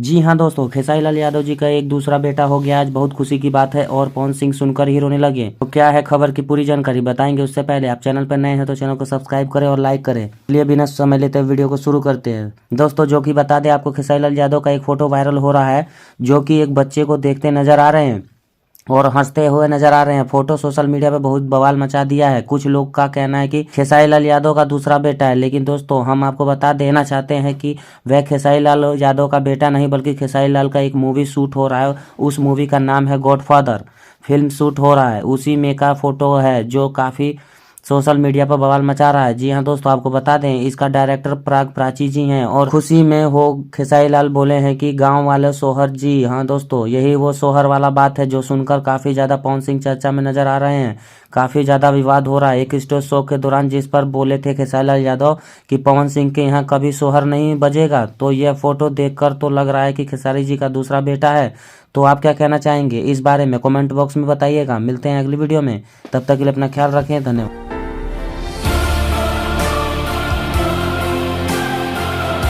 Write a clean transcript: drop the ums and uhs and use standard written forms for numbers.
जी हाँ दोस्तों, खेसारी लाल यादव जी का एक दूसरा बेटा हो गया आज। बहुत खुशी की बात है और पवन सिंह सुनकर ही रोने लगे। तो क्या है खबर की पूरी जानकारी बताएंगे। उससे पहले आप चैनल पर नए हैं तो चैनल को सब्सक्राइब करें और लाइक करें। चलिए बिना समय लेते वीडियो को शुरू करते हैं दोस्तों। जो कि बता दें आपको, खेसारी लाल यादव का एक फोटो वायरल हो रहा है जो कि एक बच्चे को देखते नजर आ रहे हैं और हंसते हुए नजर आ रहे हैं। फोटो सोशल मीडिया पे बहुत बवाल मचा दिया है। कुछ लोग का कहना है कि खेसारी लाल यादव का दूसरा बेटा है, लेकिन दोस्तों हम आपको बता देना चाहते हैं कि वह खेसारी लाल यादव का बेटा नहीं बल्कि खेसारी लाल का एक मूवी शूट हो रहा है। उस मूवी का नाम है गॉडफादर। फिल्म शूट हो रहा है, उसी में का फोटो है जो काफी सोशल मीडिया पर बवाल मचा रहा है। जी हाँ दोस्तों, आपको बता दें इसका डायरेक्टर प्राग प्राची जी हैं और खुशी में हो खेसारी लाल बोले हैं कि गांव वाले सोहर। जी हाँ दोस्तों, यही वो सोहर वाला बात है जो सुनकर काफी ज्यादा पवन सिंह चर्चा में नजर आ रहे हैं। काफी ज्यादा विवाद हो रहा है एक स्टेज शो के दौरान, जिस पर बोले थे खेसारी लाल यादव कि पवन सिंह के यहाँ कभी सोहर नहीं बजेगा। तो यह फोटो देखकर तो लग रहा है कि खेसारी जी का दूसरा बेटा है। तो आप क्या कहना चाहेंगे इस बारे में कमेंट बॉक्स में बताइएगा। मिलते हैं अगली वीडियो में, तब तक के लिए अपना ख्याल रखें। धन्यवाद।